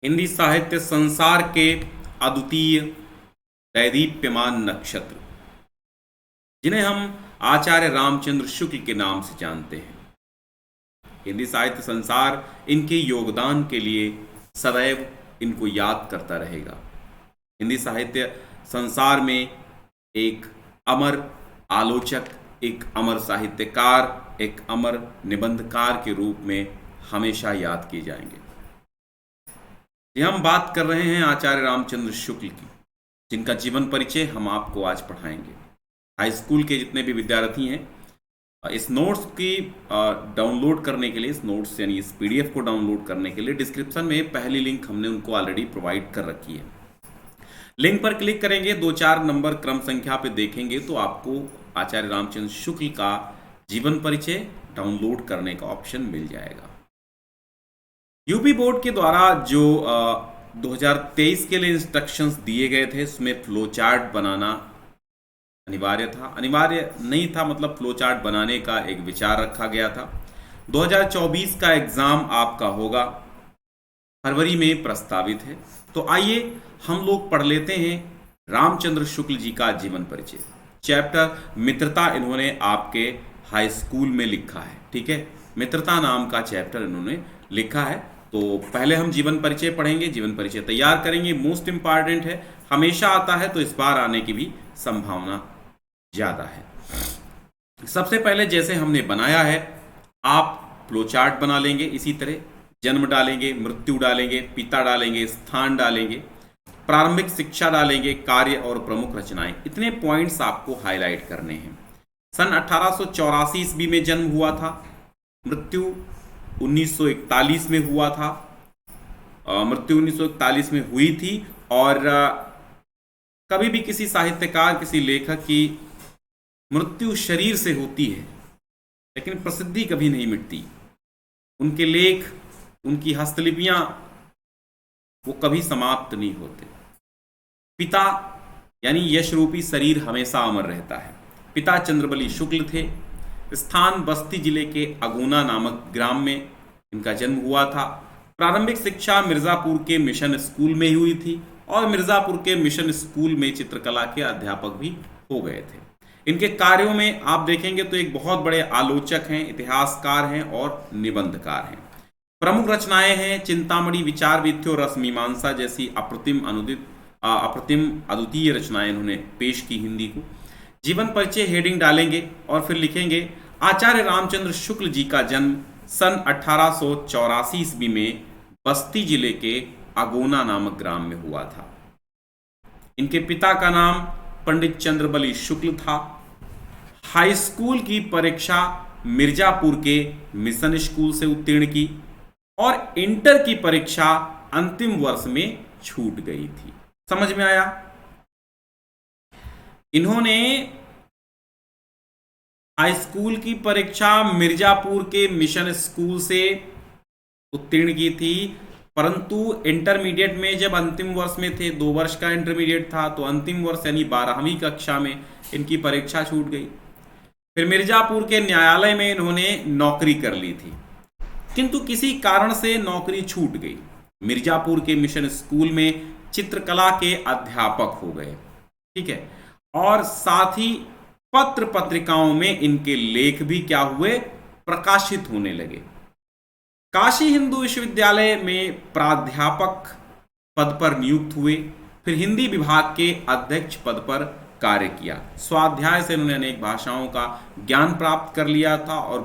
हिंदी साहित्य संसार के अद्वितीय दैदीप्यमान नक्षत्र, जिन्हें हम आचार्य रामचंद्र शुक्ल के नाम से जानते हैं। हिंदी साहित्य संसार इनके योगदान के लिए सदैव इनको याद करता रहेगा। हिंदी साहित्य संसार में एक अमर आलोचक, एक अमर साहित्यकार, एक अमर निबंधकार के रूप में हमेशा याद किए जाएंगे। ये हम बात कर रहे हैं आचार्य रामचंद्र शुक्ल की, जिनका जीवन परिचय हम आपको आज पढ़ाएंगे। हाई स्कूल के जितने भी विद्यार्थी हैं, इस नोट्स की डाउनलोड करने के लिए, इस नोट्स यानी इस पीडीएफ को डाउनलोड करने के लिए डिस्क्रिप्शन में पहली लिंक हमने उनको ऑलरेडी प्रोवाइड कर रखी है। लिंक पर क्लिक करेंगे, 2-4 नंबर क्रम संख्या पे देखेंगे तो आपको आचार्य रामचंद्र शुक्ल का जीवन परिचय डाउनलोड करने का ऑप्शन मिल जाएगा। यूपी बोर्ड के द्वारा जो 2023 के लिए इंस्ट्रक्शंस दिए गए थे, उसमें फ्लो चार्ट बनाना अनिवार्य था। अनिवार्य नहीं था, मतलब फ्लो चार्ट बनाने का एक विचार रखा गया था। 2024 का एग्जाम आपका होगा, फरवरी में प्रस्तावित है। तो आइए हम लोग पढ़ लेते हैं रामचंद्र शुक्ल जी का जीवन परिचय। चैप्टर मित्रता इन्होंने आपके हाई स्कूल में लिखा है, ठीक है। मित्रता नाम का चैप्टर इन्होंने लिखा है। तो पहले हम जीवन परिचय पढ़ेंगे, जीवन परिचय तैयार करेंगे। मोस्ट इंपॉर्टेंट है, हमेशा आता है तो इस बार आने की भी संभावना ज्यादा है। सबसे पहले जैसे हमने बनाया है, आप फ्लो चार्ट बना लेंगे। इसी तरह जन्म डालेंगे, मृत्यु डालेंगे, पिता डालेंगे, स्थान डालेंगे, प्रारंभिक शिक्षा डालेंगे, कार्य और प्रमुख रचनाएं। इतने पॉइंट्स आपको हाईलाइट करने हैं। सन 1884 ईस्वी में जन्म हुआ था, मृत्यु 1941 में हुआ था। मृत्यु 1941 में हुई थी। और कभी भी किसी साहित्यकार, किसी लेखक की मृत्यु शरीर से होती है, लेकिन प्रसिद्धि कभी नहीं मिटती। उनके लेख, उनकी हस्तलिपियां, वो कभी समाप्त नहीं होते। पिता यानी यश रूपी शरीर हमेशा अमर रहता है। पिता चंद्रबली शुक्ल थे। स्थान बस्ती जिले के अगुना नामक ग्राम में इनका जन्म हुआ था। प्रारंभिक शिक्षा मिर्जापुर के मिशन स्कूल में हुई थी और मिर्जापुर के मिशन स्कूल में चित्रकला के अध्यापक भी हो गए थे। इनके कार्यों में आप देखेंगे तो एक बहुत बड़े आलोचक हैं, इतिहासकार हैं और निबंधकार हैं। प्रमुख रचनाएं हैं चिंतामणि, विचार वीथ्य और रसमीमांसा जैसी अप्रतिम अद्वितीय रचनाएं इन्होंने पेश की हिंदी को। जीवन परिचय हेडिंग डालेंगे और फिर लिखेंगे आचार्य रामचंद्र शुक्ल जी का जन्म सन 1884 ईस्वी में बस्ती जिले के अगोना नामक ग्राम में हुआ था। इनके पिता का नाम पंडित चंद्रबली शुक्ल था। हाई स्कूल की परीक्षा मिर्जापुर के मिशन स्कूल से उत्तीर्ण की और इंटर की परीक्षा अंतिम वर्ष में छूट गई थी। समझ में आया? इन्होंने हाई स्कूल की परीक्षा मिर्जापुर के मिशन स्कूल से उत्तीर्ण की थी, परंतु इंटरमीडिएट में जब अंतिम वर्ष में थे, 2 वर्ष का इंटरमीडिएट था, तो अंतिम वर्ष यानी 12वीं कक्षा में इनकी परीक्षा छूट गई। फिर मिर्जापुर के न्यायालय में इन्होंने नौकरी कर ली थी, किंतु किसी कारण से नौकरी छूट गई। मिर्जापुर के मिशन स्कूल में चित्रकला के अध्यापक हो गए, ठीक है। और साथ ही पत्र पत्रिकाओं में इनके लेख भी क्या हुए, प्रकाशित होने लगे। काशी हिंदू विश्वविद्यालय में प्राध्यापक पद पर नियुक्त हुए। फिर हिंदी विभाग के अध्यक्ष पद पर कार्य किया। स्वाध्याय से इन्होंने अनेक भाषाओं का ज्ञान प्राप्त कर लिया था और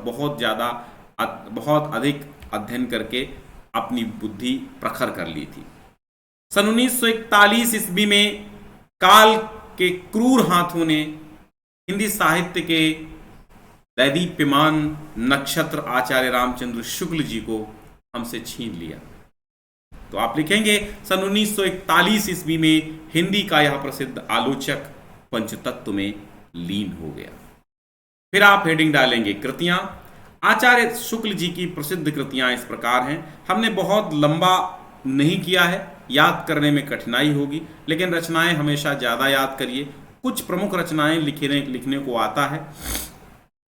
बहुत अधिक अध्ययन करके अपनी बुद्धि प्रखर कर ली थी। सन 1941 ईस्वी में काल के क्रूर हाथों ने हिंदी साहित्य के दैदीप्यमान नक्षत्र आचार्य रामचंद्र शुक्ल जी को हमसे छीन लिया। तो आप लिखेंगे सन 1941 ईस्वी में हिंदी का यह प्रसिद्ध आलोचक पंचतत्व में लीन हो गया। फिर आप हेडिंग डालेंगे कृतियां। आचार्य शुक्ल जी की प्रसिद्ध कृतियां इस प्रकार हैं। हमने बहुत लंबा नहीं किया है, याद करने में कठिनाई होगी, लेकिन रचनाएं हमेशा ज़्यादा याद करिए। कुछ प्रमुख रचनाएं लिखने को आता है।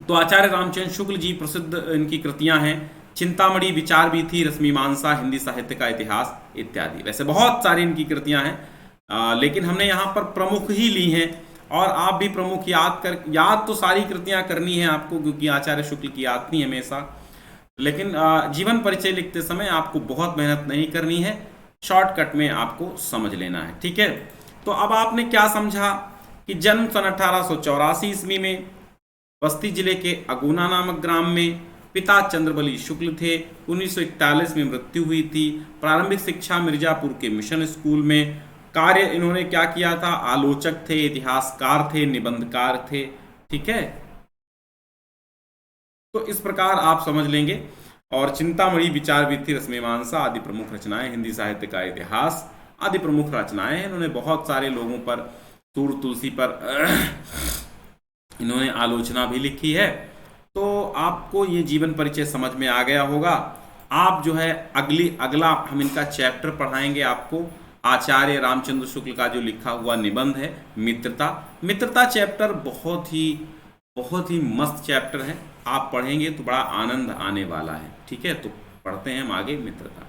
तो आचार्य रामचंद्र शुक्ल जी प्रसिद्ध इनकी कृतियां हैं चिंतामणि विचार भी थी, रश्मिमांसा, हिंदी साहित्य का इतिहास इत्यादि। वैसे बहुत सारी इनकी कृतियां हैं, लेकिन हमने यहाँ पर प्रमुख ही ली हैं। और आप भी प्रमुख याद तो सारी कृतियां करनी है आपको, क्योंकि आचार्य शुक्ल की याद थी हमेशा। लेकिन जीवन परिचय लिखते समय आपको बहुत मेहनत नहीं करनी है, शॉर्टकट में आपको समझ लेना है, ठीक है। तो अब आपने क्या समझा कि जन्म सन 1884 ईस्वी में बस्ती जिले के अगुना नामक ग्राम में, पिता चंद्रबली शुक्ल थे, 1941 में मृत्यु हुई थी। प्रारंभिक शिक्षा मिर्जापुर के मिशन स्कूल में। कार्य इन्होंने क्या किया था, आलोचक थे, इतिहासकार थे, निबंधकार थे, ठीक है। तो इस प्रकार आप समझ लेंगे। और चिंतामणि विचार भी थी, रश्मिमांसा आदि प्रमुख रचनाएं, हिंदी साहित्य का इतिहास आदि प्रमुख रचनाएं हैं। इन्होंने बहुत सारे लोगों पर, सूर तुलसी पर इन्होंने आलोचना भी लिखी है। तो आपको ये जीवन परिचय समझ में आ गया होगा। आप जो है अगला हम इनका चैप्टर पढ़ाएंगे आपको, आचार्य रामचंद्र शुक्ल का जो लिखा हुआ निबंध है मित्रता चैप्टर बहुत ही मस्त चैप्टर है। आप पढ़ेंगे तो बड़ा आनंद आने वाला है, ठीक है। तो पढ़ते हैं हम आगे मित्रता।